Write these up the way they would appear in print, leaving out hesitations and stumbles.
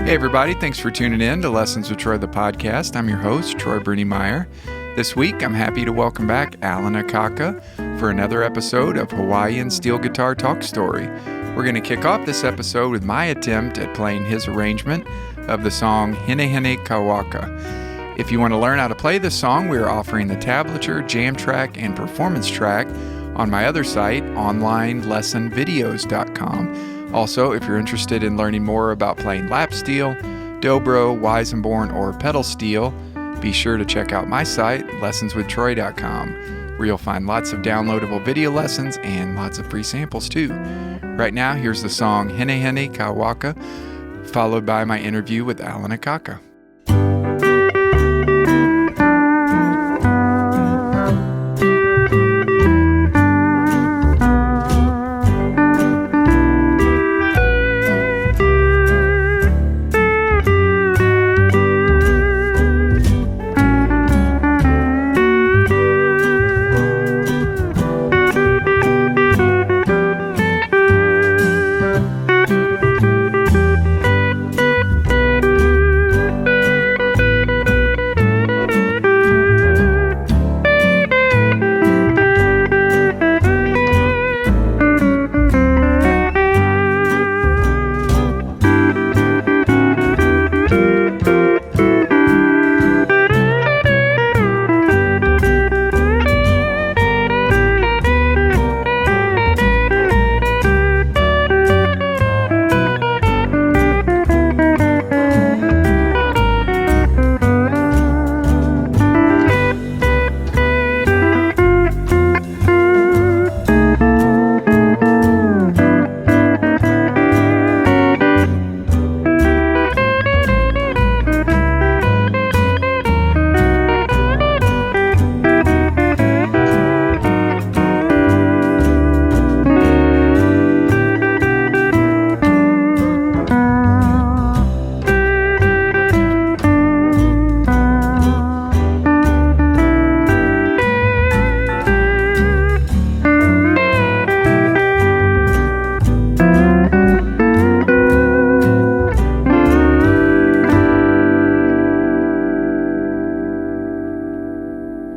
Hey everybody, thanks for tuning in to Lessons with Troy, the podcast. I'm your host, Troy Brenningmeyer. This week, I'm happy to welcome back Alan Akaka for another episode of Hawaiian Steel Guitar Talk Story. We're going to kick off this episode with my attempt at playing his arrangement of the song Henehene Kou. If you want to learn how to play this song, we are offering the tablature, jam track, and performance track on my other site, onlinelessonvideos.com. Also, if you're interested in learning more about playing lap steel, dobro, Weissenborn, or pedal steel, be sure to check out my site, lessonswithtroy.com, where you'll find lots of downloadable video lessons and lots of free samples too. Right now, here's the song Henehene Kou, followed by my interview with Alan Akaka.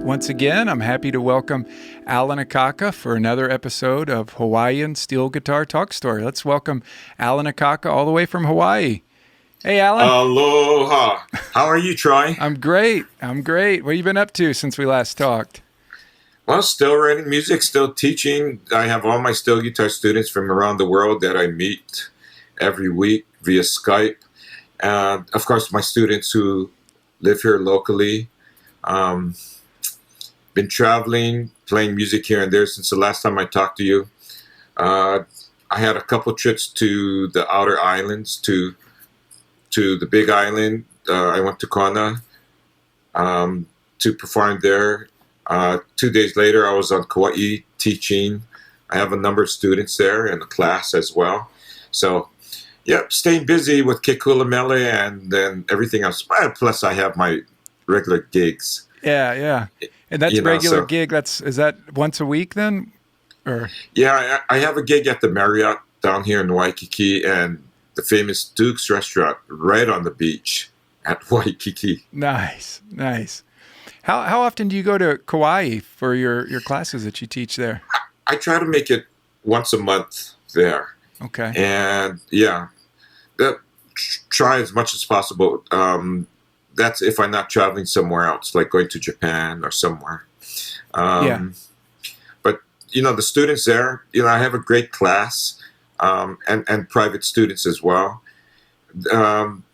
Once again, I'm happy to welcome Alan Akaka for another episode of Hawaiian Steel Guitar Talk Story. Let's welcome Alan Akaka all the way from Hawaii. Hey, Alan. Aloha. How are you, Troy? I'm great. What have you been up to since we last talked? Well, still writing music, still teaching. I have all my steel guitar students from around the world that I meet every week via Skype. Of course, my students who live here locally. Been traveling, playing music here and there since the last time I talked to you. I had a couple trips to the outer islands, to the Big Island. I went to Kona to perform there. 2 days later, I was on Kauai teaching. I have a number of students there in the class as well. So, staying busy with Kekulamele and then everything else. Plus, I have my regular gigs. Yeah. And that's regular gig. Is that once a week then? Or yeah, I have a gig at the Marriott down here in Waikiki and the famous Duke's restaurant right on the beach at Waikiki. Nice. How often do you go to Kauai for your classes that you teach there? I try to make it once a month there. Okay. And try as much as possible. That's if I'm not traveling somewhere else, like going to Japan or somewhere. But, the students there, I have a great class and private students as well. When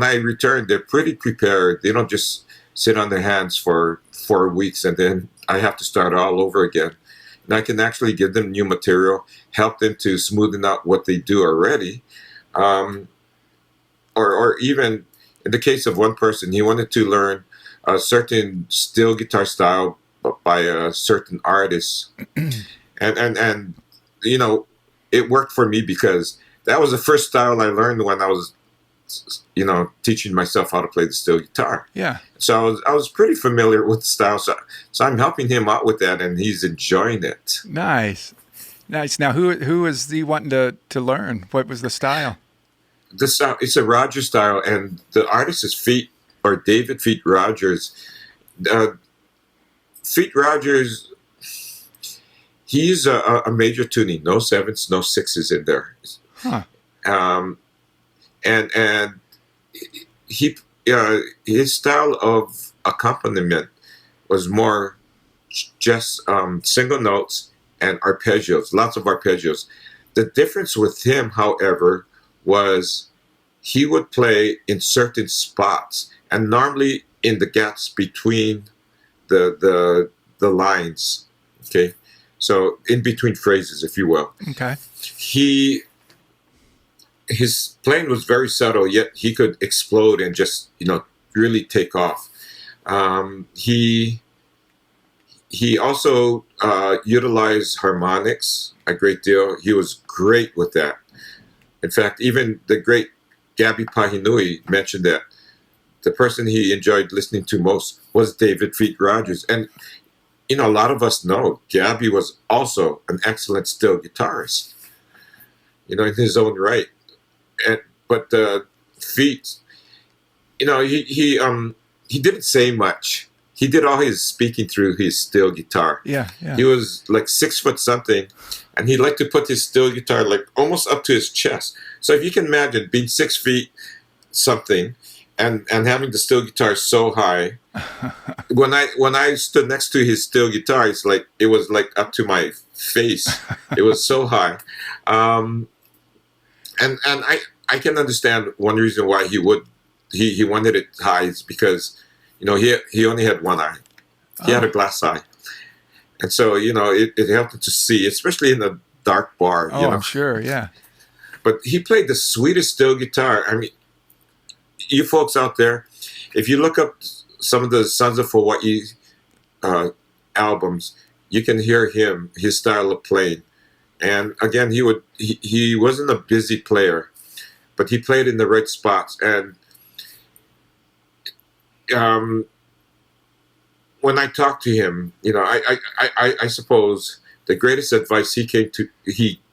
I return, they're pretty prepared. They don't just sit on their hands for 4 weeks and then I have to start all over again. And I can actually give them new material, help them to smoothen out what they do already. Or even in the case of one person, he wanted to learn a certain steel guitar style by a certain artist. and it worked for me because that was the first style I learned when I was, teaching myself how to play the steel guitar. Yeah. So I was pretty familiar with the style. So I'm helping him out with that and he's enjoying it. Nice. Nice. Now, who is he wanting to learn? What was the style? It's a Rogers style, and the artist is David Feet Rogers. Uh, Feet Rogers, he's a major tuning, no sevens, no sixes in there. Huh. And he his style of accompaniment was more just single notes and arpeggios, lots of arpeggios. The difference with him, however, was he would play in certain spots, and normally in the gaps between the lines. Okay, so in between phrases, if you will. Okay. His playing was very subtle, yet he could explode and just really take off. He also utilized harmonics a great deal. He was great with that. In fact, even the great Gabby Pahinui mentioned that the person he enjoyed listening to most was David Feet Rogers. And, a lot of us know Gabby was also an excellent steel guitarist, in his own right. But Feet, he didn't say much. He did all his speaking through his steel guitar. Yeah. He was like 6 foot something, and he liked to put his steel guitar like almost up to his chest. So if you can imagine being 6 feet something and having the steel guitar so high, when I stood next to his steel guitar, it was like up to my face. It was so high, and I can understand one reason why he wanted it high is because he only had one eye. He had a glass eye, and so it helped him to see, especially in the dark bar. Oh, I'm sure, yeah. But he played the sweetest steel guitar. I mean, you folks out there, if you look up some of the Sons of Hawaii albums, you can hear his style of playing. And again, he wasn't a busy player, but he played in the right spots. And when I talked to him, I suppose the greatest advice he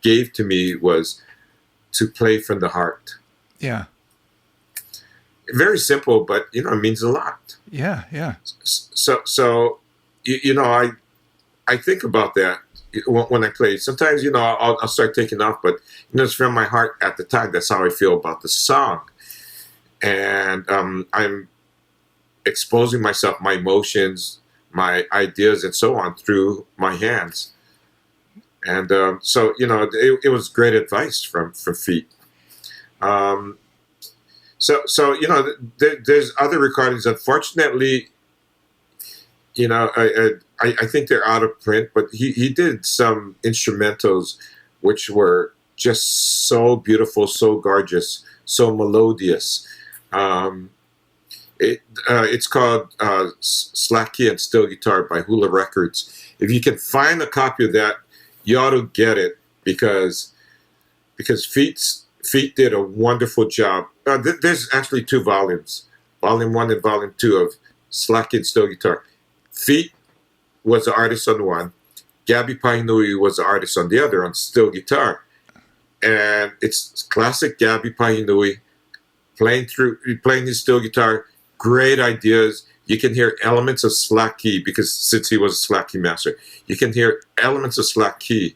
gave to me was to play from the heart. Yeah. Very simple, but it means a lot. Yeah. So I think about that when I play. Sometimes I'll start taking off, but it's from my heart at the time. That's how I feel about the song, and I'm exposing myself, my emotions, my ideas, and so on through my hands. And so it was great advice from Feet. So there's other recordings. Unfortunately, I think they're out of print. But he did some instrumentals, which were just so beautiful, so gorgeous, so melodious. It's called Slack Key and Steel Guitar by Hula Records. If you can find a copy of that, you ought to get it because Feet did a wonderful job. There's actually 2 volumes, Volume 1 and Volume 2 of Slack Key and Steel Guitar. Feet was the artist on one. Gabby Pahinui was the artist on the other on steel guitar. And it's classic Gabby Pahinui playing his steel guitar. Great ideas. You can hear elements of Slack Key because since he was a Slack Key master, you can hear elements of Slack Key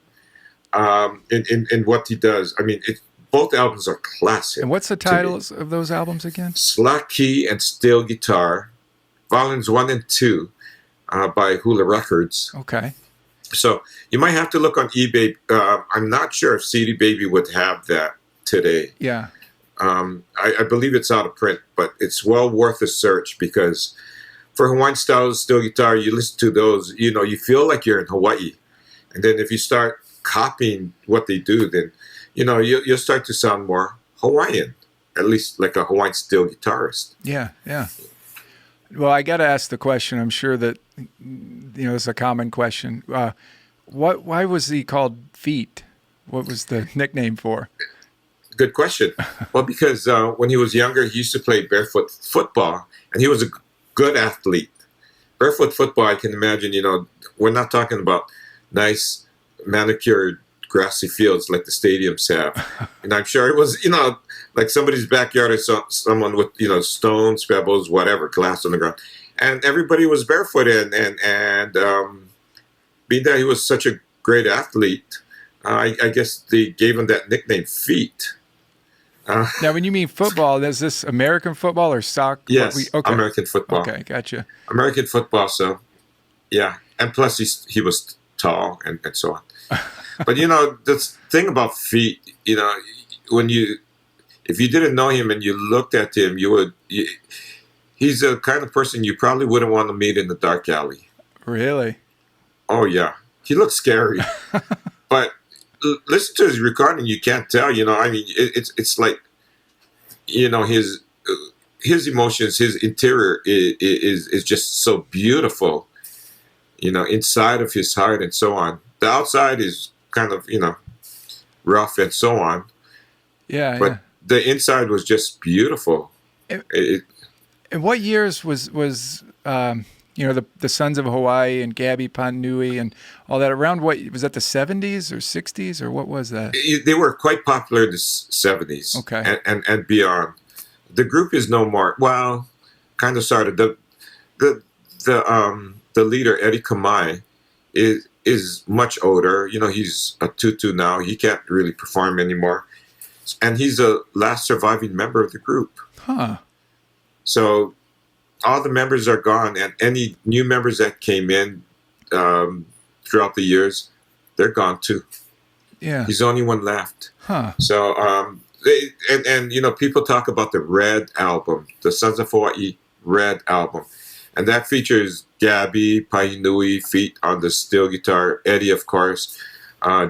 in what he does. I mean, both albums are classic. And what's the titles of those albums again? Slack Key and Steel Guitar, Volumes 1 and 2 by Hula Records. Okay. So you might have to look on eBay. I'm not sure if CD Baby would have that today. Yeah. I believe it's out of print, but it's well worth a search because for Hawaiian style steel guitar, you listen to those, you feel like you're in Hawaii. And then if you start copying what they do, then, you'll start to sound more Hawaiian, at least like a Hawaiian steel guitarist. Yeah. Well, I got to ask the question. I'm sure that, it's a common question. Why was he called Feet? What was the nickname for? Good question. Well, because when he was younger, he used to play barefoot football, and he was a good athlete. Barefoot football, I can imagine, we're not talking about nice manicured grassy fields like the stadiums have. And I'm sure it was, like somebody's backyard or someone with, stones, pebbles, whatever, glass on the ground. And everybody was barefoot. And being that he was such a great athlete, I guess they gave him that nickname, Feet. Now, when you mean football, is this American football or soccer? Yes, Okay. American football. Okay, gotcha. American football, so yeah. And plus he was tall and so on. But the thing about Feet, if you didn't know him and you looked at him, he's the kind of person you probably wouldn't want to meet in the dark alley. Really? Oh yeah, he looks scary. But listen to his recording, you can't tell. It's like, his emotions, his interior is just so beautiful. Inside of his heart and so on. The outside is kind of rough and so on. Yeah, but the inside was just beautiful. And what years was the Sons of Hawaii and Gabby Ponui and all that around? What was that, the 70s or 60s, or what was that? They were quite popular in the 70s. Okay. And beyond. The group is no more. Well, kind of started. The leader, Eddie Kamai, is much older. He's a tutu now. He can't really perform anymore. And he's the last surviving member of the group. Huh. So all the members are gone, and any new members that came in throughout the years, they're gone too. Yeah. He's the only one left. Huh. So people talk about the Red album, the Sons of Hawaii Red album. And that features Gabby, Pahinui, Feet on the steel guitar, Eddie, of course,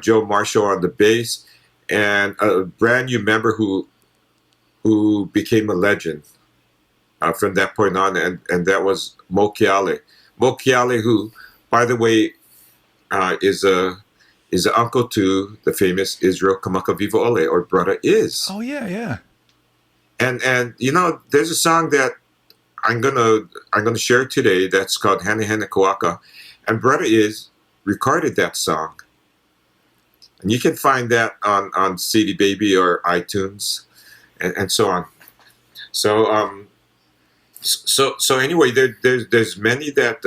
Joe Marshall on the bass, and a brand new member who became a legend from that point on, and that was Mokiale. Mokiale, who, by the way, is an uncle to the famous Israel Kamakawiwo'ole, Ole, or Brother Is. Oh yeah. And there's a song that I'm gonna share today that's called Henehene Kou, and Brother Is recorded that song, and you can find that on CD Baby or iTunes, and so on. So anyway, there's many that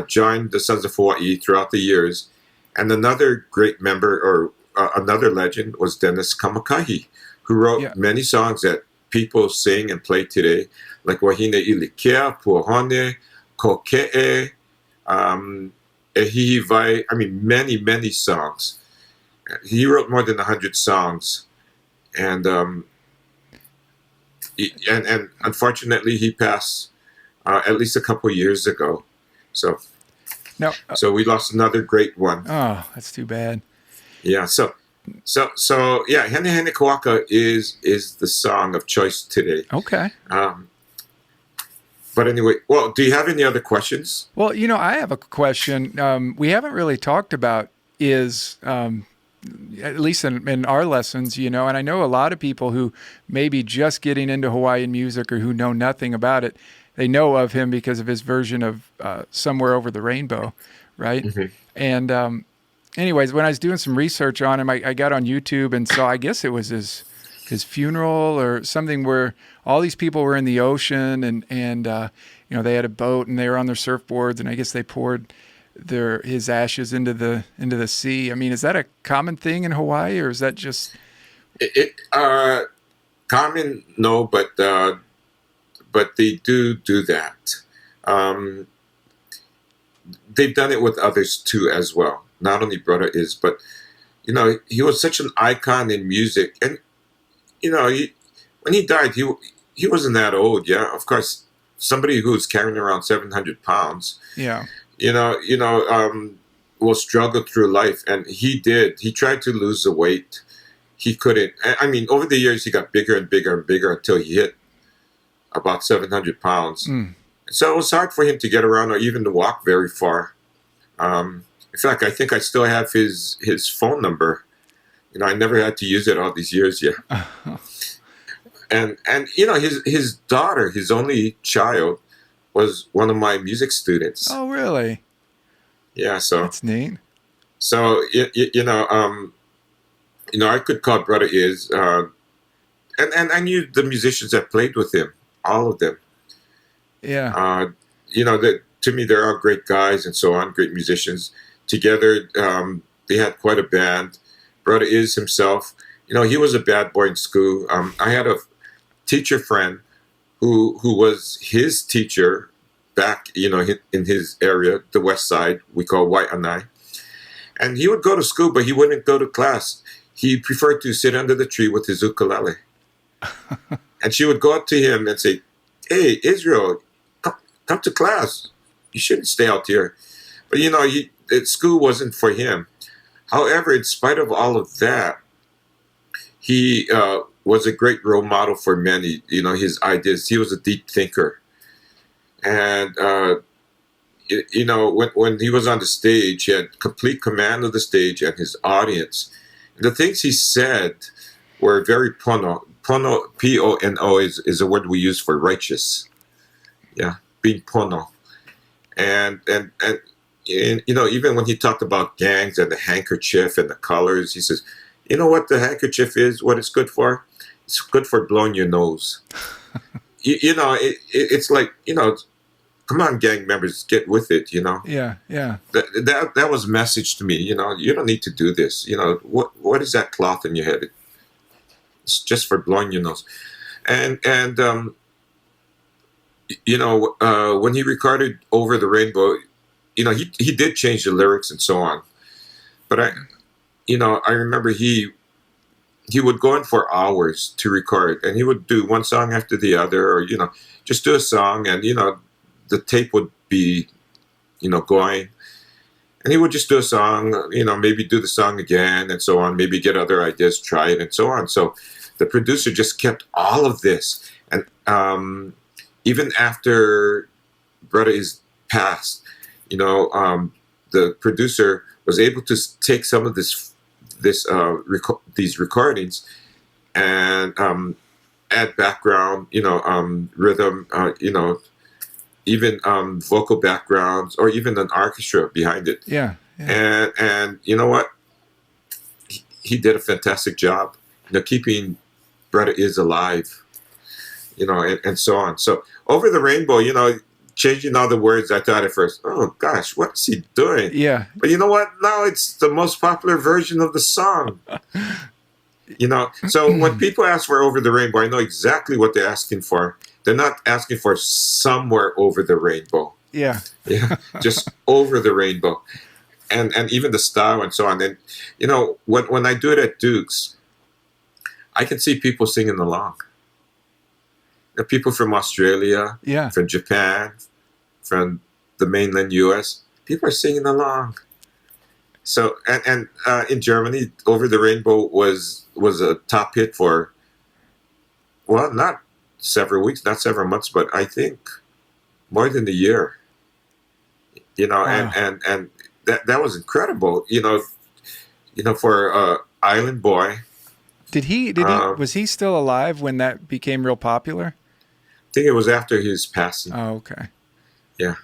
joined the Sons of Hawaii throughout the years, and another great member or another legend was Dennis Kamakahi, who wrote many songs that people sing and play today, like Wahine Ilikea, Puahone, Koke'e, Ehihi Vai. I mean, many songs. He wrote more than 100 songs, and unfortunately, he passed at least a couple years ago. So we lost another great one. Oh, that's too bad. Yeah. So yeah, Henehene Kou is the song of choice today. Okay. But anyway, well, do you have any other questions? Well, I have a question. We haven't really talked about at least in our lessons, and I know a lot of people who may be just getting into Hawaiian music or who know nothing about it, they know of him because of his version of Somewhere Over the Rainbow, right? Mm-hmm. And anyways, when I was doing some research on him, I got on YouTube and saw, I guess it was his funeral or something where all these people were in the ocean and they had a boat and they were on their surfboards, and I guess they poured his ashes into the sea. I mean, is that a common thing in Hawaii, or is that just common? No, but they do that. They've done it with others too as well. Not only Brother Is, but he was such an icon in music, and when he died, he wasn't that old. Yeah, of course, somebody who's carrying around 700 pounds. Yeah. Will struggle through life, and he did. He tried to lose the weight. He couldn't. I mean, over the years, he got bigger and bigger and bigger until he hit about 700 pounds. Mm. So it was hard for him to get around or even to walk very far. In fact, I think I still have his phone number. I never had to use it all these years yet. And his daughter, his only child, was one of my music students. Oh, really? Yeah, so that's neat. So I could call Brother Is, and I knew the musicians that played with him, all of them. Yeah. That to me they're all great guys and so on, great musicians. Together, they had quite a band. Brother Is himself, he was a bad boy in school. I had a teacher friend who was his teacher back, in his area, the West Side, we call Waianae. And he would go to school, but he wouldn't go to class. He preferred to sit under the tree with his ukulele. And she would go up to him and say, "Hey, Israel, come to class. You shouldn't stay out here." But school wasn't for him. However, in spite of all of that, he was a great role model for many. His ideas. He was a deep thinker, and when he was on the stage, he had complete command of the stage and his audience. And the things he said were very pono. Pono, P-O-N-O, is a word we use for righteous. Yeah, being pono. And even when he talked about gangs and the handkerchief and the colors, he says, "You know what the handkerchief is? What it's good for? It's good for blowing your nose." It's like, come on, gang members, get with it. Yeah. That was a message to me. You don't need to do this. What is that cloth in your head? It's just for blowing your nose. And when he recorded "Over the Rainbow," he did change the lyrics and so on. But I remember he would go in for hours to record, and he would do one song after the other, or just do a song, and the tape would be going, and he would just do a song, maybe do the song again and so on, maybe get other ideas, try it and so on. So the producer just kept all of this, and even after Brother Is passed, the producer was able to take some of these recordings and add background, rhythm, even vocal backgrounds, or even an orchestra behind it. Yeah. And you know what? He did a fantastic job, keeping Brother Is alive, and so on. So "Over the Rainbow," changing all the words, I thought at first, oh gosh, what is he doing? Yeah. But you know what? Now it's the most popular version of the song. So when people ask for "Over the Rainbow," I know exactly what they're asking for. They're not asking for "somewhere over the rainbow." Yeah. Yeah, just "Over the Rainbow," and even the style and so on. And when I do it at Duke's, I can see people singing along. People from Australia, Yeah. from Japan, from the mainland U.S. People are singing along. So and in Germany, "Over the Rainbow" was a top hit for, well, not several weeks, not several months, but I think more than a year. Wow. And that was incredible. For a island boy. Was he still alive when that became real popular? I think it was after his passing. Oh, okay. Yeah.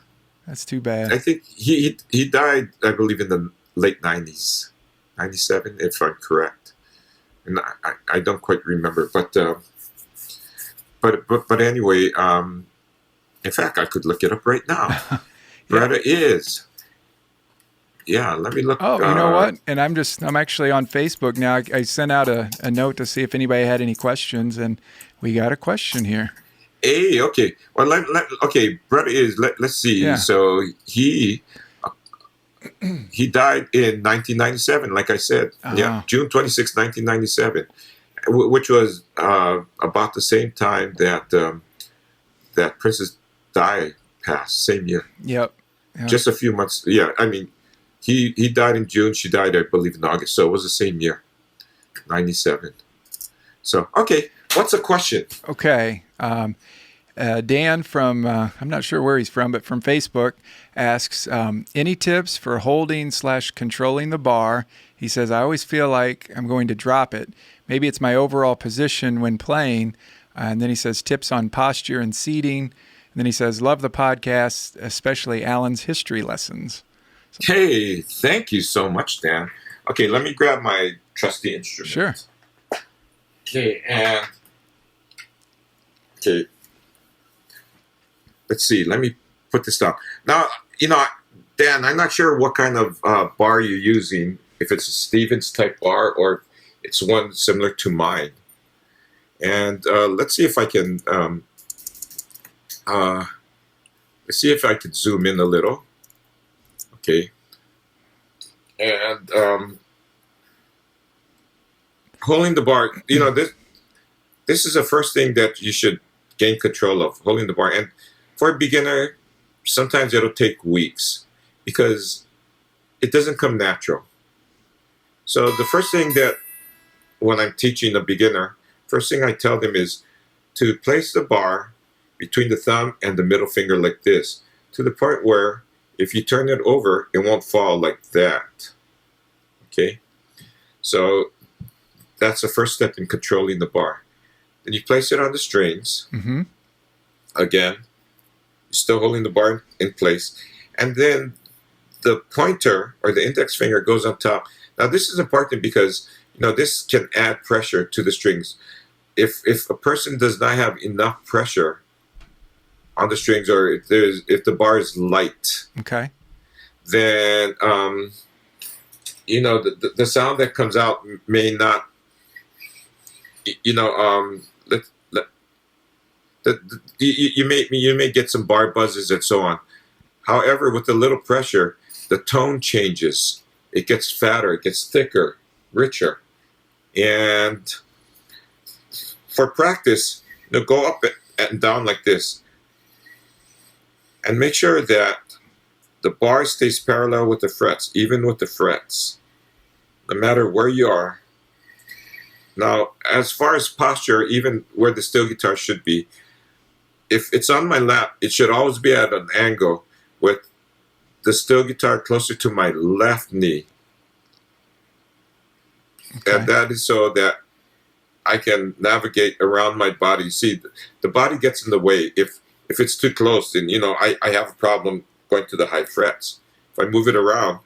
That's too bad. I think he died, I believe, in the late 90s, 97, if I'm correct. And I don't quite remember, but anyway, in fact, I could look it up right now. Yeah. Brother Is. Yeah, let me look. Oh, you know what? And I'm actually on Facebook now. I sent out a note to see if anybody had any questions, and we got a question here. Hey, okay. Well, okay. Brother Is. Let's see. Yeah. So he died in 1997. Like I said, yeah, June 26, 1997, which was about the same time that that Princess Di passed. Same year. Yep. Just a few months. Yeah, I mean, he died in June. She died, I believe, in August. So it was the same year, 97. So okay, what's the question? Okay. Dan from, I'm not sure where he's from, but from Facebook asks, any tips for holding/controlling the bar? He says, I always feel like I'm going to drop it. Maybe it's my overall position when playing. And then he says, tips on posture and seating. And then he says, love the podcast, especially Alan's history lessons. Hey, thank you so much, Dan. Okay, let me grab my trusty instrument. Sure. Okay, let's see. Let me put this down. Now, Dan, I'm not sure what kind of bar you're using, if it's a Stevens type bar or it's one similar to mine. And let's see if I can zoom in a little. Okay. And holding the bar, this is the first thing that you should gain control of, holding the bar. And for a beginner, sometimes it'll take weeks because it doesn't come natural. So the first thing that, when I'm teaching a beginner, first thing I tell them is to place the bar between the thumb and the middle finger like this, to the point where if you turn it over, it won't fall like that. Okay? So that's the first step in controlling the bar. Then you place it on the strings. Mm-hmm. Again, you're still holding the bar in place. And then the pointer or the index finger goes on top. Now this is important because this can add pressure to the strings. If a person does not have enough pressure on the strings, or if the bar is light, okay, then the sound that comes out may not, you may get some bar buzzes and so on. However, with a little pressure, the tone changes. It gets fatter, it gets thicker, richer. And for practice, go up and down like this. And make sure that the bar stays parallel with the frets, even with the frets, no matter where you are. Now, as far as posture, even where the steel guitar should be, if it's on my lap, it should always be at an angle with the steel guitar closer to my left knee. Okay. And that is so that I can navigate around my body. See, the body gets in the way. If it's too close, then I have a problem going to the high frets. If I move it around,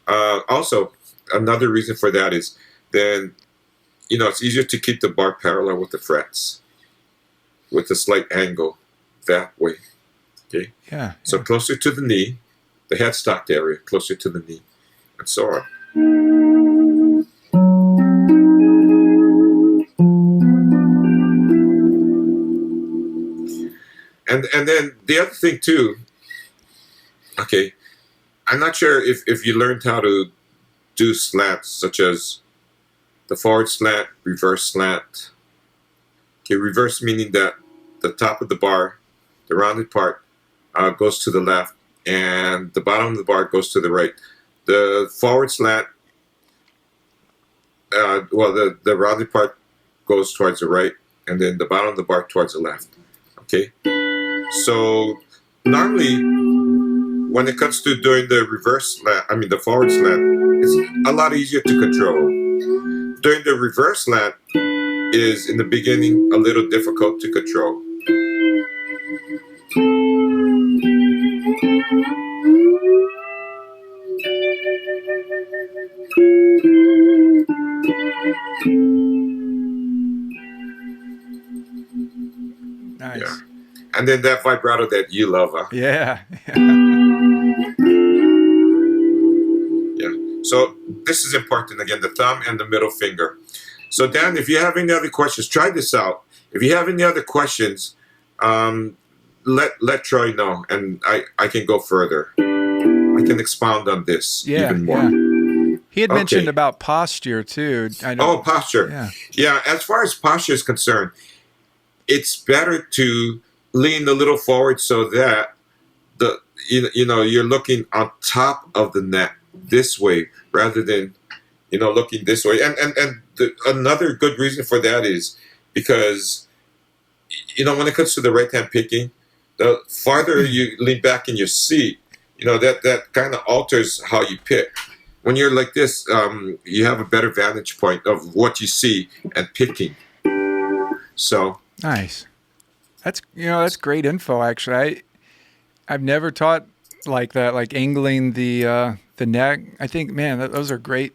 also another reason for that is then it's easier to keep the bar parallel with the frets, with a slight angle that way. Okay. Yeah. So closer to the knee, the headstock area, closer to the knee, and so on. And then the other thing too, okay, I'm not sure if you learned how to do slants, such as the forward slant, reverse slant. Okay, reverse meaning that the top of the bar, the rounded part, goes to the left, and the bottom of the bar goes to the right. The forward slant, the rounded part goes towards the right, and then the bottom of the bar towards the left. Okay? So normally, when it comes to doing the the forward slant, it's a lot easier to control. Doing the reverse slant is, in the beginning, a little difficult to control. Nice. Yeah. And then that vibrato that you love, huh? Yeah. Yeah. So this is important. Again, the thumb and the middle finger. So Dan, if you have any other questions, try this out. If you have any other questions, let Troy know, and I can go further. I can expound on this even more. Yeah. He had mentioned about posture too. Posture. Yeah. Yeah. As far as posture is concerned, it's better to lean a little forward so that you're looking on top of the neck this way rather than looking this way. And another good reason for that is because when it comes to the right hand picking, the farther you lean back in your seat, that kind of alters how you pick. When you're like this, you have a better vantage point of what you see and picking. So nice. That's great info. Actually, I've never taught like that, like angling the the neck. I think, man, those are great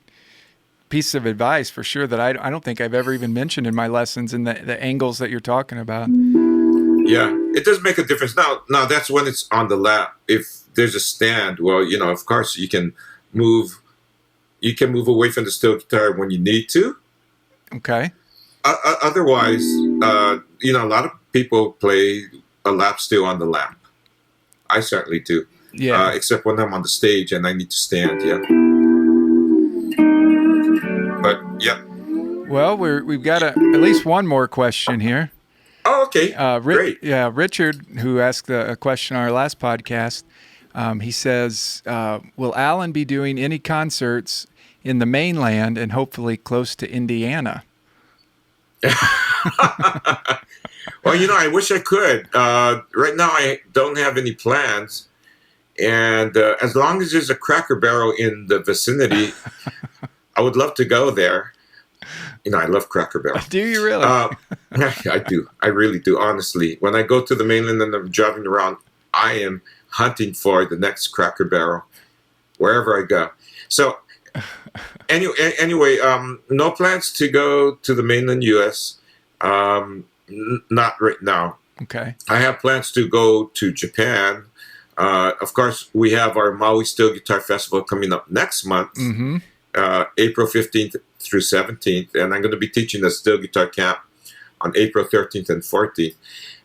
pieces of advice for sure that I don't think I've ever even mentioned in my lessons, and the angles that you're talking about. Yeah, it does make a difference. Now that's when it's on the lap. If there's a stand, well, of course you can move away from the steel guitar when you need to. Okay. Otherwise, a lot of people play a lap steel on the lap. I certainly do. Yeah. Except when I'm on the stage and I need to stand. Yeah. But yeah. Well, we've got at least one more question here. Oh, okay. Great. Yeah, Richard, who asked a question on our last podcast, he says, will Alan be doing any concerts in the mainland and hopefully close to Indiana? Well, I wish I could. Right now, I don't have any plans. And as long as there's a Cracker Barrel in the vicinity, I would love to go there. I love Cracker Barrel. Do you really? I do. I really do, honestly. When I go to the mainland and I'm driving around, I am hunting for the next Cracker Barrel wherever I go. So anyway, no plans to go to the mainland U.S. Not right now. Okay. I have plans to go to Japan. Of course, we have our Maui Steel Guitar Festival coming up next month, April 15th through 17th. And I'm going to be teaching the steel guitar camp on April 13th and 14th.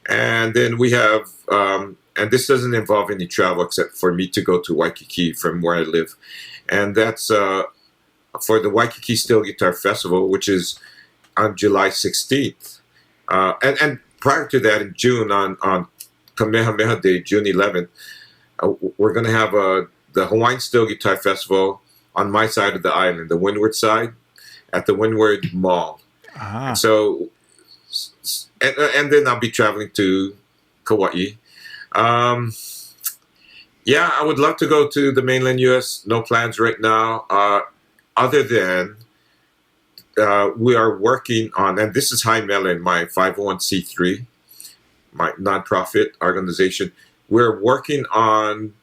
And then we have, and this doesn't involve any travel except for me to go to Waikiki from where I live. And that's for the Waikiki Steel Guitar Festival, which is on July 16th. And prior to that, in June, on Kamehameha Day, June 11th, we're going to have the Hawaiian Steel Guitar Festival on my side of the island, the windward side, at the Windward Mall. Uh-huh. So, and then I'll be traveling to Kauai. Yeah, I would love to go to the mainland U.S. No plans right now, other than we are working on, and this is High Melon, my 501c3, my nonprofit organization. We're working on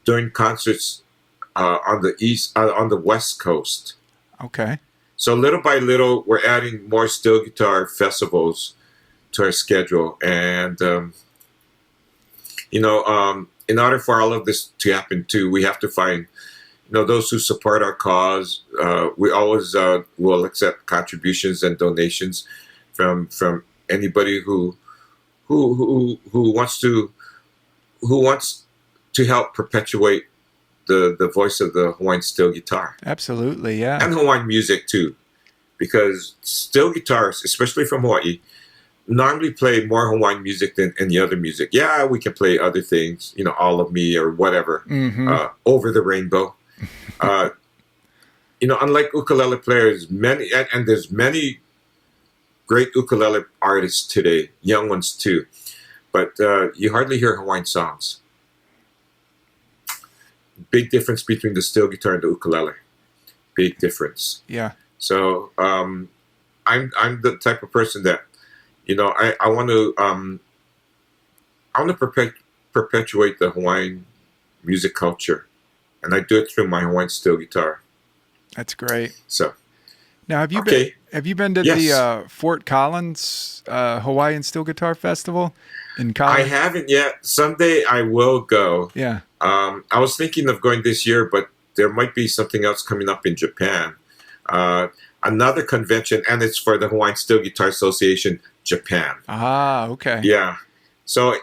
doing concerts on the West Coast. Okay. So little by little, we're adding more steel guitar festivals to our schedule, and in order for all of this to happen too, we have to find those who support our cause. We always will accept contributions and donations from anybody who wants to help perpetuate the voice of the Hawaiian steel guitar. Absolutely, yeah. And Hawaiian music too, because steel guitars, especially from Hawaii, normally play more Hawaiian music than any other music. Yeah, we can play other things, All of Me or whatever, Over the Rainbow. Unlike ukulele players, there's many great ukulele artists today, young ones too, but you hardly hear Hawaiian songs. Big difference between the steel guitar and the ukulele. Big difference. Yeah. So I'm the type of person that I want to perpetuate the Hawaiian music culture, and I do it through my Hawaiian steel guitar. That's great. So now, have you been to the Fort Collins Hawaiian Steel Guitar Festival in Collins? I haven't yet. Someday I will go. Yeah. I was thinking of going this year, but there might be something else coming up in Japan. Another convention, and it's for the Hawaiian Steel Guitar Association, Japan. Ah, okay. Yeah. So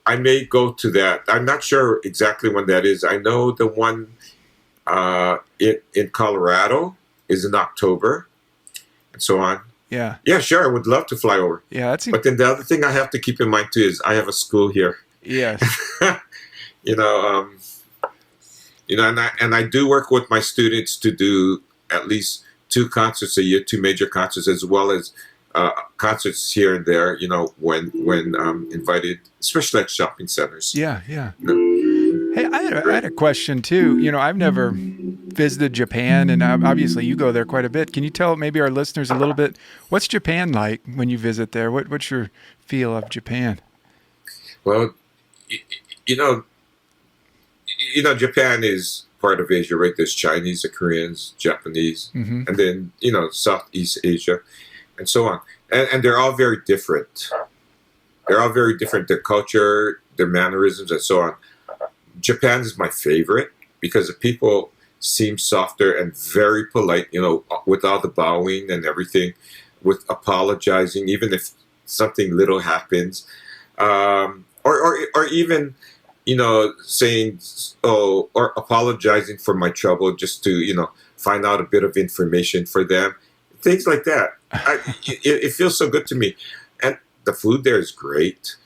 I may go to that. I'm not sure exactly when that is. I know the one in Colorado is in October, and so on. Yeah. Yeah, sure. I would love to fly over. Yeah, But then the other thing I have to keep in mind too is I have a school here. Yes. And I do work with my students to do at least 2 concerts a year, 2 major concerts, as well as concerts here and there. When invited, especially at shopping centers. Yeah, yeah. Hey, I had a question too. I've never visited Japan, and obviously you go there quite a bit. Can you tell maybe our listeners a little bit, what's Japan like when you visit there? What's your feel of Japan? Well, Japan is part of Asia, right? There's Chinese, the Koreans, Japanese, Mm-hmm. and then, Southeast Asia and so on. And they're all very different. They're all very different. Their culture, their mannerisms, and so on. Japan is my favorite because the people seem softer and very polite, with all the bowing and everything, with apologizing, even if something little happens. Or even, saying, oh, or apologizing for my trouble just to, find out a bit of information for them. Things like that. It feels so good to me. And the food there is great.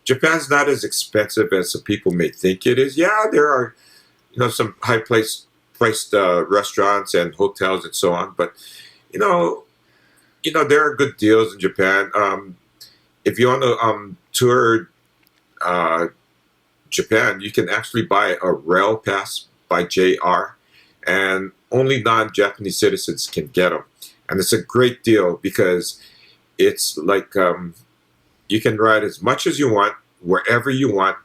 Japan's not as expensive as some people may think it is. Yeah, there are, some priced restaurants and hotels and so on. But, there are good deals in Japan. If you want to tour Japan, you can actually buy a rail pass by JR, and only non-Japanese citizens can get them. And it's a great deal because it's like you can ride as much as you want, wherever you want.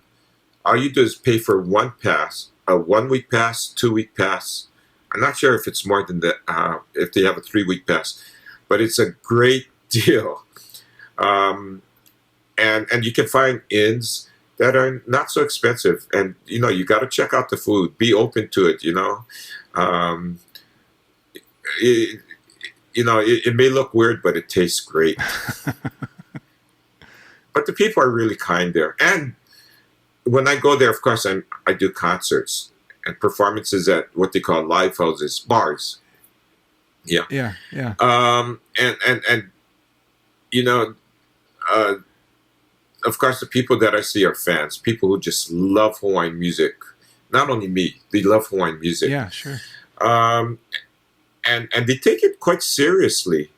All you do is pay for one pass, a 1 week pass, 2 week pass. I'm not sure if it's more than that, if they have a 3 week pass, but it's a great deal. And you can find inns that are not so expensive. And, you got to check out the food. Be open to it, it may look weird, but it tastes great. But the people are really kind there. And when I go there, of course, I do concerts and performances at what they call live houses, bars. Yeah. Yeah. Yeah. And of course, the people that I see are fans, people who just love Hawaiian music. Not only me, they love Hawaiian music. Yeah, sure. And they take it quite seriously.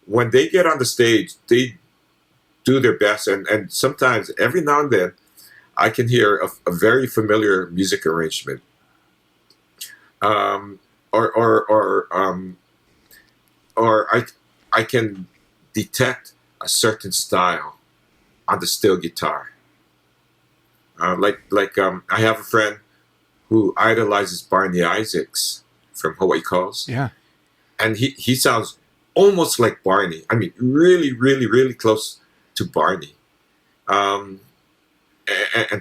When they get on the stage, they do their best. And sometimes, every now and then, I can hear a very familiar music arrangement. Or I can detect a certain style on the steel guitar. I have a friend who idolizes Barney Isaacs from Hawaii Calls. Yeah. And he sounds almost like Barney. I mean, really, really, really close to Barney. And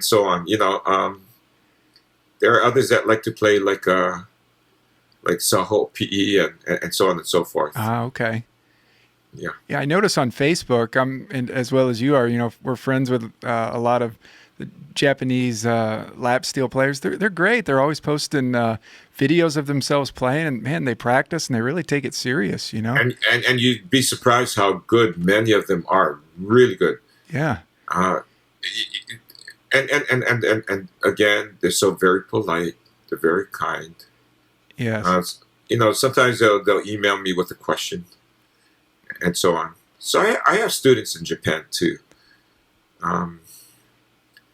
so on. There are others that like to play like Saho PE and so on and so forth. Ah, okay. Yeah. Yeah, I notice on Facebook, and as well as you are, we're friends with a lot of the Japanese lap steel players. They're great. They're always posting videos of themselves playing, and man, they practice and they really take it serious. And you'd be surprised how good many of them are. Really good. Yeah. And again, they're so very polite. They're very kind. Yes. Sometimes they'll email me with a question, and so on. So I have students in Japan too.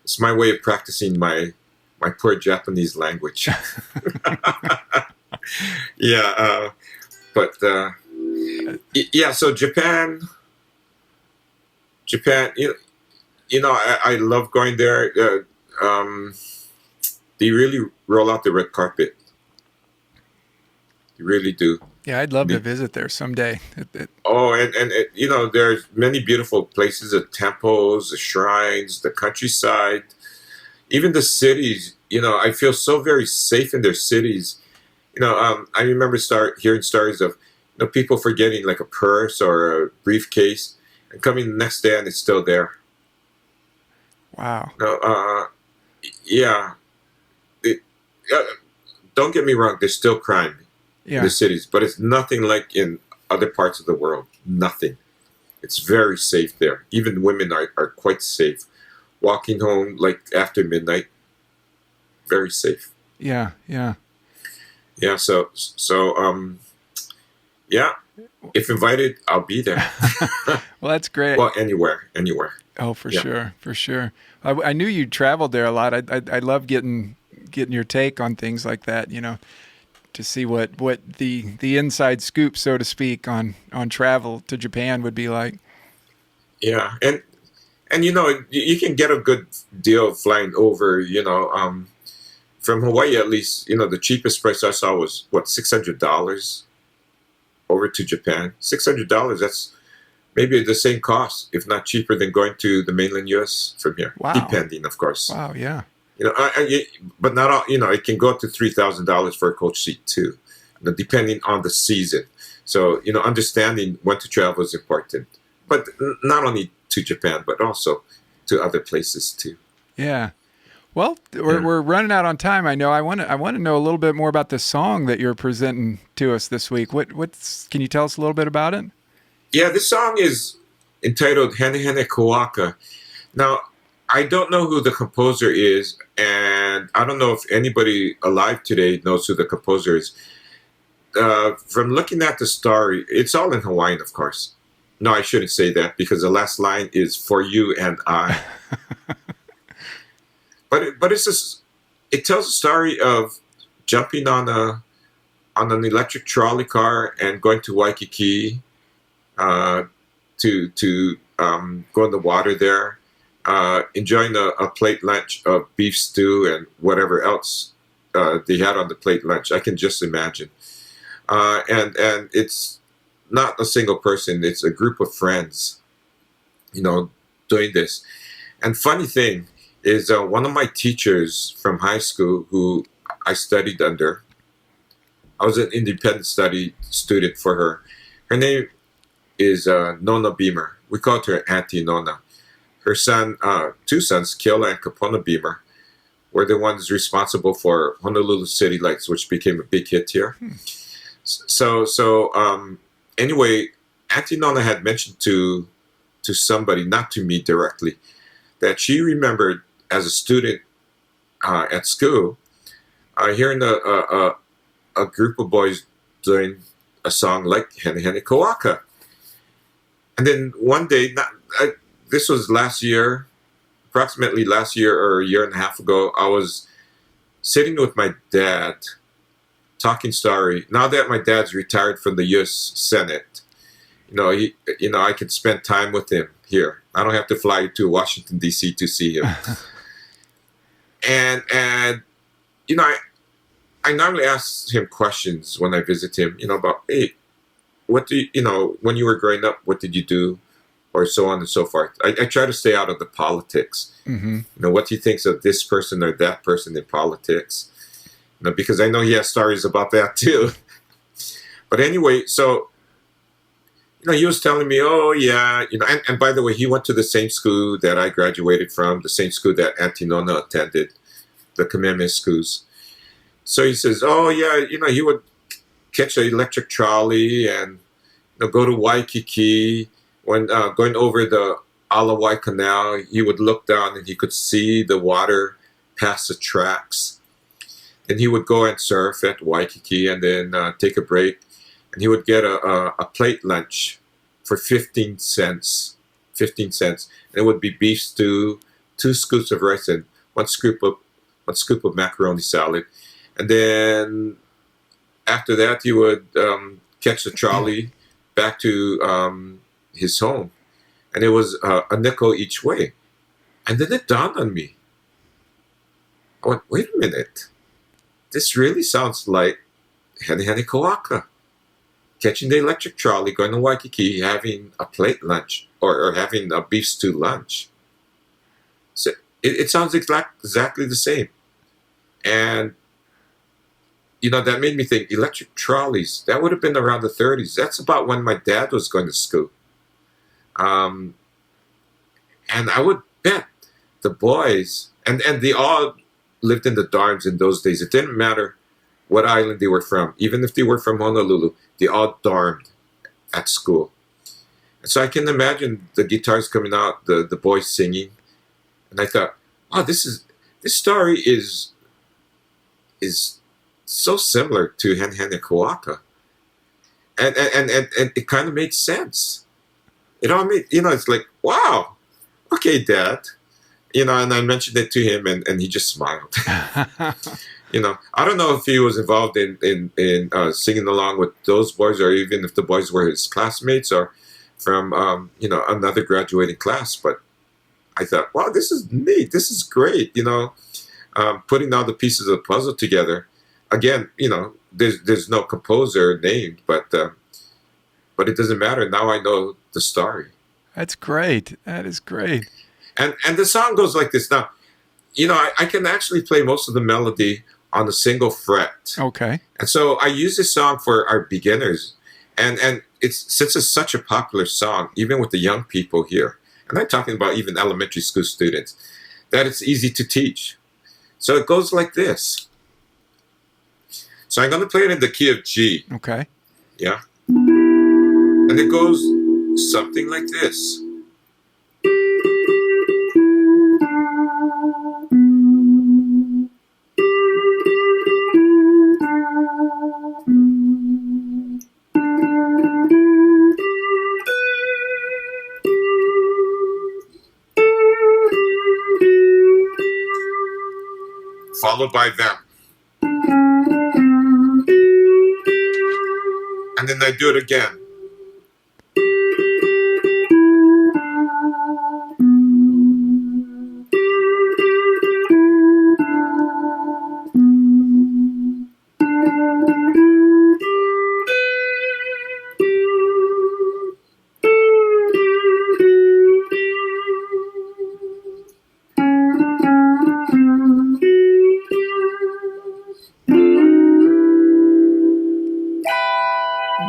It's my way of practicing my poor Japanese language. Yeah, but yeah. So Japan. I love going there. They really roll out the red carpet. They really do. Yeah, I'd love to visit there someday. Oh, and there's many beautiful places, the temples, the shrines, the countryside, even the cities. I feel so very safe in their cities. I remember hearing stories of people forgetting like a purse or a briefcase and coming the next day and it's still there. Wow. Yeah. Don't get me wrong. There's still crime in the cities, but it's nothing like in other parts of the world. Nothing. It's very safe there. Even women are quite safe. Walking home like after midnight, very safe. Yeah. Yeah. So yeah. If invited, I'll be there. Well, that's great. Well, anywhere. Oh, for sure. I knew you traveled there a lot. I love getting your take on things like that. To see what the inside scoop, so to speak, on travel to Japan would be like. Yeah, and you can get a good deal flying over, from Hawaii, at least, the cheapest price I saw was what, $600 over to Japan. $600. That's maybe the same cost, if not cheaper, than going to the mainland U.S. from here, Wow. depending, of course. Wow, yeah. But not all. It can go up to $3,000 for a coach seat too, depending on the season. So understanding when to travel is important, but not only to Japan, but also to other places too. Yeah. Well, we're running out on time. I know. I want to know a little bit more about the song that you're presenting to us this week. Can you tell us a little bit about it? Yeah, this song is entitled Henehene Kou. Now, I don't know who the composer is, and I don't know if anybody alive today knows who the composer is. From looking at the story, it's all in Hawaiian, of course. No, I shouldn't say that, because the last line is "for you and I." But it tells a story of jumping on an electric trolley car and going to Waikiki to go in the water there, enjoying a plate lunch of beef stew and whatever else they had on the plate lunch. I can just imagine. And it's not a single person; it's a group of friends, doing this. And funny thing is, one of my teachers from high school who I studied under, I was an independent study student for her. Her name is Nona Beamer. We called her Auntie Nona. Her son, two sons, Keola and Kapona Beamer, were the ones responsible for Honolulu City Lights, which became a big hit here. So anyway, Auntie Nona had mentioned to somebody, not to me directly, that she remembered as a student at school, hearing a group of boys doing a song like Henehene Kou. And then one day, this was approximately last year or a year and a half ago, I was sitting with my dad, talking story. Now that my dad's retired from the U.S. Senate, I can spend time with him here. I don't have to fly to Washington, D.C. to see him. and I normally ask him questions when I visit him, about, hey, what do you, when you were growing up, what did you do? Or so on and so forth. I try to stay out of the politics. Mm-hmm. What he thinks of this person or that person in politics. Because I know he has stories about that too. But anyway, so, he was telling me, oh yeah, and by the way, he went to the same school that I graduated from, the same school that Auntie Nona attended, the Kamehameha schools. So he says, oh yeah, he would catch an electric trolley and go to Waikiki. When going over the Alawai Canal, he would look down and he could see the water past the tracks. And he would go and surf at Waikiki and then take a break. And he would get a plate lunch for 15 cents. 15 cents. And it would be beef stew, 2 scoops of rice, and one scoop of macaroni salad. And then after that, he would catch the trolley back to his home. And it was a nickel each way. And then it dawned on me. I went, wait a minute. This really sounds like Henehene Kou. Catching the electric trolley, going to Waikiki, having a plate lunch, or having a beef stew lunch. So it sounds exactly the same. And, that made me think, electric trolleys, that would have been around the 30s. That's about when my dad was going to school. And I would bet the boys, and they all lived in the dorms in those days. It didn't matter what island they were from. Even if they were from Honolulu, they all dormed at school. And so I can imagine the guitars coming out, the boys singing. And I thought, wow, this story is so similar to Henehene Kou. And it kind of made sense. It all made, it's like, wow, okay, Dad. And I mentioned it to him, and he just smiled. I don't know if he was involved in singing along with those boys, or even if the boys were his classmates or from, another graduating class. But I thought, wow, this is neat. This is great. putting all the pieces of the puzzle together. Again, there's no composer named, but it doesn't matter. Now I know the story. That's great. That is great. And the song goes like this. Now, I can actually play most of the melody on a single fret. Okay. And so I use this song for our beginners. And since it's such a popular song, even with the young people here, and I'm talking about even elementary school students, that it's easy to teach. So it goes like this. So I'm going to play it in the key of G. Okay. Yeah. And it goes something like this. Followed by them. And then I do it again.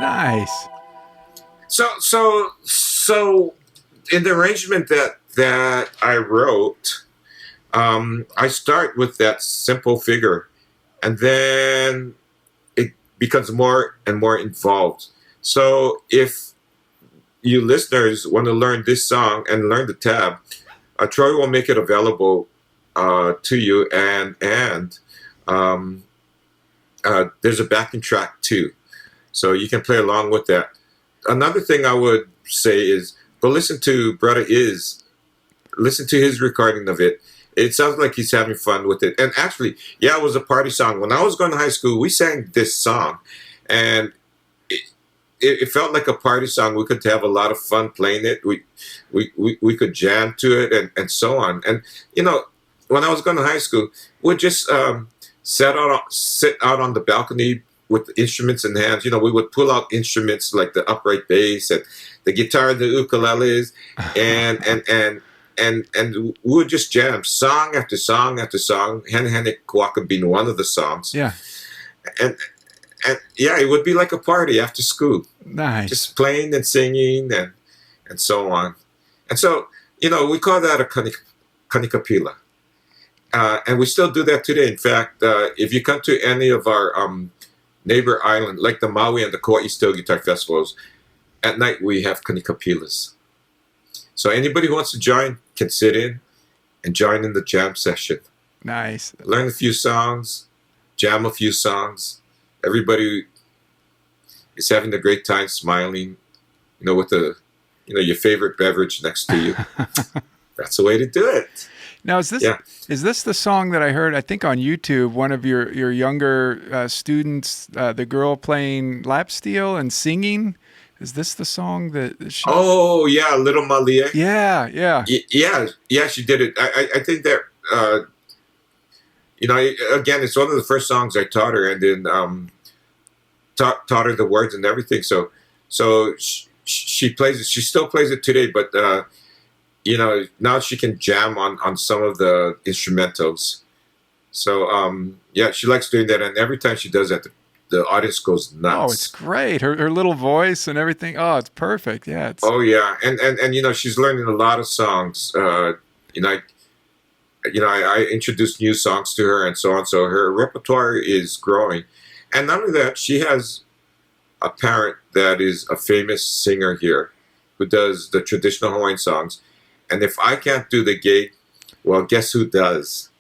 Nice. So in the arrangement that I wrote, I start with that simple figure, and then it becomes more and more involved. So if you listeners want to learn this song and learn the tab, Troy will make it available to you, and there's a backing track too, so you can play along with that. Another thing I would say is go listen to listen to his recording of it. It sounds like he's having fun with it. And actually, yeah, it was a party song. When I was going to high school, we sang this song, and it felt like a party song. We could have a lot of fun playing it. We could jam to it and so on. And when I was going to high school, we'd just sit out on the balcony with the instruments in hands. We would pull out instruments like the upright bass and the guitar, the ukuleles, and we would just jam song after song after song. Henehene Kou being one of the songs. Yeah. And yeah, it would be like a party after school. Nice. Just playing and singing and so on. And so, we call that a kanikapila. And we still do that today. In fact, if you come to any of our neighbor island, like the Maui and the Kauai Steel Guitar Festivals, at night we have kanikapilas. So anybody who wants to join can sit in and join in the jam session. Nice. Learn a few songs, jam a few songs. Everybody is having a great time, smiling, with your favorite beverage next to you. That's the way to do it. Now, is this the song that I heard, I think on YouTube, one of your younger students, the girl playing lap steel and singing? Is this the song that she... Oh, yeah, Little Malia. Yeah. Yeah, she did it. I think that, again, it's one of the first songs I taught her, and then taught her the words and everything. So she plays it. She still plays it today, but... now she can jam on some of the instrumentals. So, yeah, she likes doing that. And every time she does that, the audience goes nuts. Oh, it's great. Her little voice and everything. Oh, it's perfect. Yeah. Oh, yeah. And she's learning a lot of songs. I introduced new songs to her and so on. So her repertoire is growing. And not only that, she has a parent that is a famous singer here who does the traditional Hawaiian songs. And if I can't do the gig, well, guess who does?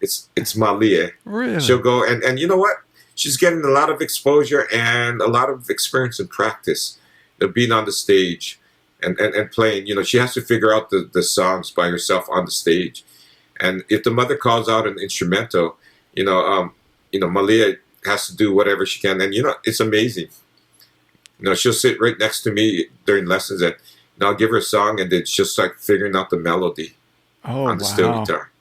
It's Malia. Really? She'll go, and you know what? She's getting a lot of exposure and a lot of experience and practice, being on the stage and playing. She has to figure out the songs by herself on the stage. And if the mother calls out an instrumental, Malia has to do whatever she can. And, it's amazing. She'll sit right next to me during lessons, and I'll give her a song, and then she'll start figuring out the melody on the steel guitar.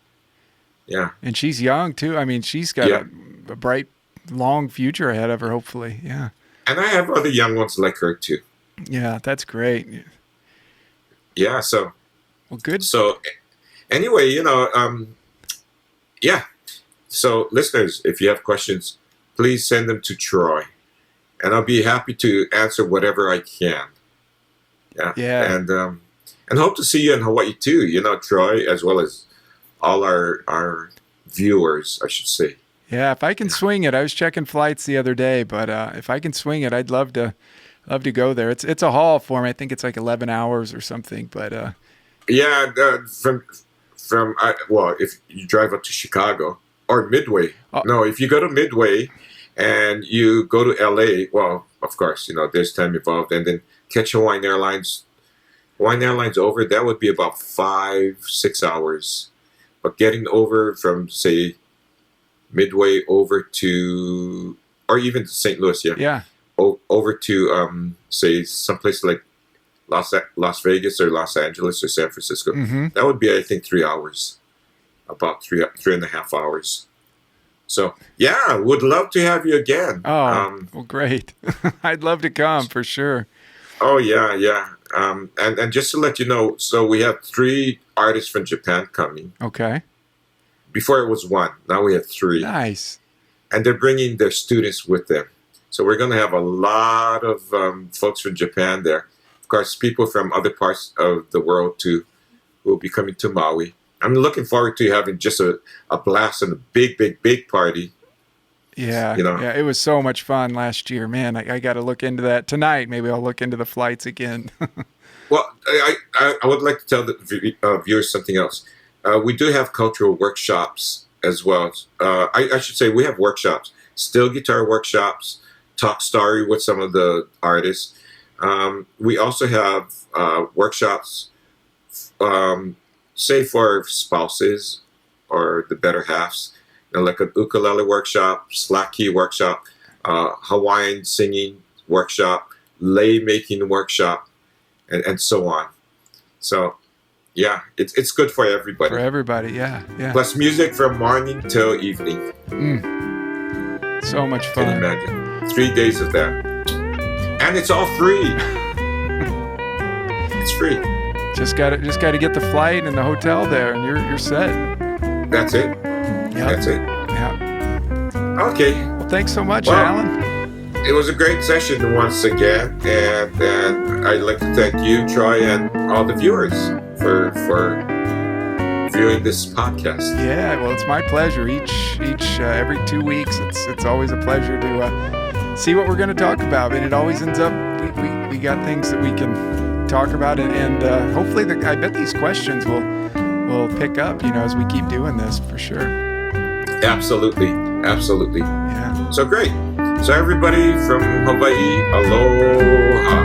Yeah. And she's young too. I mean, she's got Yeah. a bright, long future ahead of her, hopefully. Yeah. And I have other young ones like her too. Yeah, that's great. Yeah. So, Well, good. so anyway, yeah. So listeners, if you have questions, please send them to Troy, and I'll be happy to answer whatever I can. Yeah. Yeah. And hope to see you in Hawaii too, Troy, as well as all our viewers, I should say. Yeah, if I can swing it. I was checking flights the other day, but if I can swing it, I'd love to go there. It's a haul for me. I think it's like 11 hours or something, but Yeah, if you drive up to Chicago or Midway. No, if you go to Midway and you go to LA, well, of course, there's time involved, and then catch Hawaiian Airlines over, that would be about 5-6 hours. But getting over from, say, Midway over to, or even St. Louis, yeah, over to, say, someplace like Las Vegas or Los Angeles or San Francisco, that would be, I think, 3 hours, about 3.5 hours. So, yeah, would love to have you again. Oh, well, great. I'd love to come for sure. Oh, yeah. And just to let you know, so we have 3 artists from Japan coming. Okay. Before it was 1. Now we have 3. Nice. And they're bringing their students with them. So we're going to have a lot of folks from Japan there. Of course, people from other parts of the world too who will be coming to Maui. I'm looking forward to having just a blast and a big party. Yeah, yeah, it was so much fun last year. Man, I got to look into that tonight. Maybe I'll look into the flights again. Well, I would like to tell the viewers something else. We do have cultural workshops as well. I should say we have workshops, steel guitar workshops, talk story with some of the artists. We also have workshops, say for spouses or the better halves, like an ukulele workshop, slack key workshop, Hawaiian singing workshop, lei making workshop, and so on. So, yeah, it's good for everybody. For everybody, yeah. Plus music from morning till evening. So much fun. Can you imagine? 3 days of that. And it's all free. It's free. Just got to get the flight and the hotel there, and you're set. That's it. Yep. That's it. Yeah. Okay. Well, thanks so much, Alan. It was a great session once again, and I'd like to thank you, Troy, and all the viewers for viewing this podcast. Yeah, well, it's my pleasure. Every 2 weeks, it's always a pleasure to see what we're going to talk about, and it always ends up we got things that we can talk about, and hopefully I bet these questions will pick up, as we keep doing this for sure. Absolutely. Yeah. So great. So everybody from Hawaii, aloha.